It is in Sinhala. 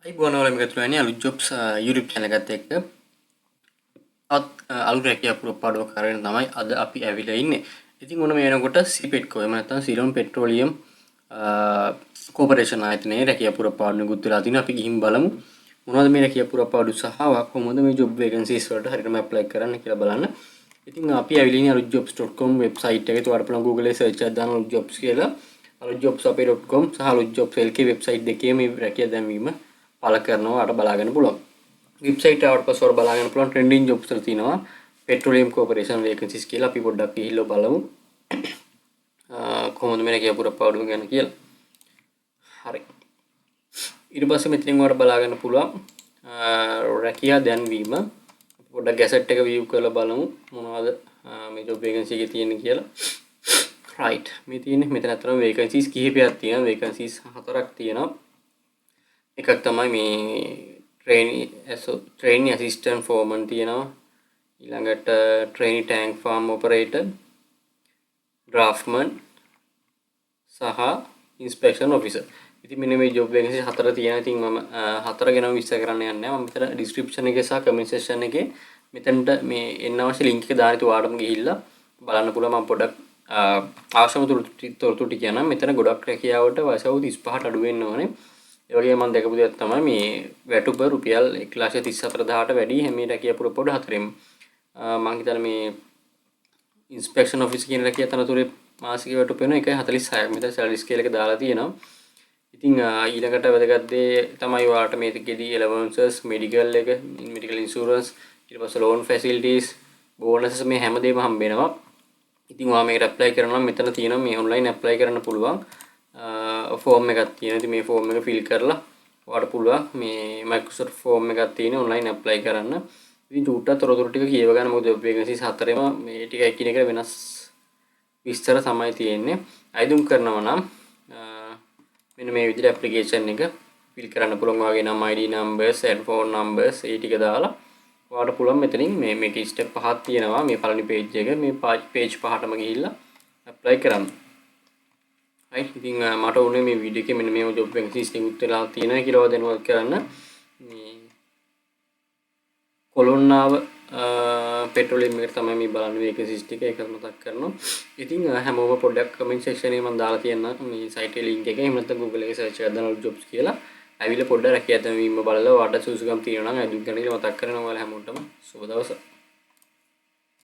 අයිබෝන වල එකතුලන්නේ අලුත් ජොබ්ස් YouTube channel එකත් එක්ක අලුත් රැකියා පුරපාඩුවක් කරගෙන තමයි අද අපි ඇවිල්ලා ඉන්නේ. ඉතින් මොන මේ වෙනකොට සිපෙට්කෝ එහෙම නැත්නම් සිලොන් පෙට්‍රෝලියම් කෝපරේෂන් ආයතනයේ රැකියා පුරපාඩු නිකුත් වෙලා තිනවා. අපි ගිහින් බලමු මොනවද මේ රැකියා පුරපාඩු සහ කොහොමද මේ ජොබ් වේකන්සීස් වලට හරියටම ඇප්ලයි කරන්න කියලා බලන්න. ඉතින් අපි ඇවිල්ලා ඉන්නේ alutjobs.com වෙබ්සයිට් එකේ. ඒකට බලන්න Google එකේ සර්ච් එකක් දාන්න alutjobs කියලා. alutjobs.com සහ alutjobs LK වෙබ්සයිට් දෙකේම මේ රැකියා දැන්වීම පළ කරනවා අර බලාගන්න පුළුවන්. වෙබ්සයිට් එකට පස්සේ වර බලාගන්න පුළුවන් ට්‍රෙන්ඩින් ජොබ්ස් වල තියෙනවා පෙට්‍රෝලියම් කෝපරේෂන් වේකන්සිස් කියලා. අපි පොඩ්ඩක් ගිහිල්ලා බලමු කොහොමද මේ රැකියා පුරපාඩුව ගැන කියලා. හරි. ඊට පස්සේ මෙතනින් වර බලාගන්න පුළුවන් රැකියා දැන්වීම. අපි පොඩ්ඩක් ගැසට් එක view කරලා බලමු මොනවද මේ ජොබ් වේකන්සි එකේ තියෙන්නේ කියලා. right. මේ තියෙන්නේ මෙතන අතරම වේකන්සිස් කිහිපයක් තියෙනවා. වේකන්සිස් 4ක් තියෙනවා. එකක් තමයි මේ trainee assistant foreman තියෙනවා. ඊළඟට trainee tank farm operator, draftsman සහ inspection officer. ඉතින් මෙන්න මේ job vacancy 4 තියෙනවා. ඉතින් මම 4 ගැන විස්තර කරන්න යන්නේ නැහැ. මම මෙතන description එකේ සහ comment section එකේ මෙතනට මේ එන්න අවශ්‍ය link එක දාලා ඔයාලටම ගිහිල්ලා බලන්න පුළුවන්. මම පොඩ්ඩක් අවශ්‍යම තොරතුරු ටික කියනවා. මෙතන ගොඩක් රැකියාවට වයස 35ට අඩු වෙන්න ඕනේ. ඒ වගේම මම දැකපු දෙයක් තමයි මේ වැටුප රුපියල් 1,34,000ට වැඩි මේ රැකියා පුරපොඩ හතරෙම. මම හිතන්නේ මේ ඉන්ස්පෙක්ෂන් ඔෆිස් කියන රැකියා තනතුරේ මාසික වැටුප වෙන 1.46ක් මෙතන සැලරි ස්කේල් එක දාලා තියෙනවා. ඉතින් ඊළඟට වැදගත් දේ තමයි ඔයාලට මේකෙදී allowances, medical එක, medical insurance, ඊට පස්සේ loan facilities, bonuses මේ හැමදේම හම්බ වෙනවා. ඉතින් ඔයා මේකට apply කරනවා නම් මෙතන තියෙනවා මේ online apply කරන්න පුළුවන්. ෆෝම් එකක් තියෙනවා. ඉතින් මේ ෆෝම් එක ෆිල් කරලා ඔයාලට පුළුවන් මේ Microsoft ෆෝම් එකක් තියෙන online apply කරන්න. ඉතින් චූට්ටක් තොරතුරු ටික කියව ගන්න. මොකද වේකන්සිස් හතරෙම මේ ටික එකිනෙකට වෙනස් විස්තර තමයි තියෙන්නේ. අයිදුම් කරනවා නම් මෙන්න මේ විදිහට ඇප්ලිකේෂන් එක ෆිල් කරන්න පුළුවන්. ඔයාගේ නම, ID numbers, and phone numbers ඒ ටික දාලා ඔයාලට පුළුවන් මෙතනින් මේකේ ස්ටෙප් පහක් තියෙනවා. මේ පළවෙනි page එක මේ page පහටම ගිහිල්ලා apply කරන්න. right. ඉතින් මට උනේ මේ වීඩියෝ එකේ මෙන්න මේ ජොබ් වෙකන්සිස් නිකුත් වෙලා තියෙනවා කියලා දැනුවත් කරන්න. මේ කොළොන්නාව පෙට්‍රෝලියම් එකට තමයි මේ බලන්න වේකන්සිස් ටික ඒක මතක් කරනවා. ඉතින් හැමෝම පොඩ්ඩක් කමෙන්ට් සෙක්ෂන් එකේ මම දාලා තියෙන මේ සයිට් එකේ link එක එහෙම නැත්නම් Google එකේ search එකක් දාලා jobs කියලා ඇවිල්ලා පොඩ්ඩක් රැකියා දැන්වීම බලලා ඔයාලට සුසුකම් තියෙනවා නම් අයිඩි කරගෙන මතක් කරනවා ඔයාලා හැමෝටම සුබ දවසක්.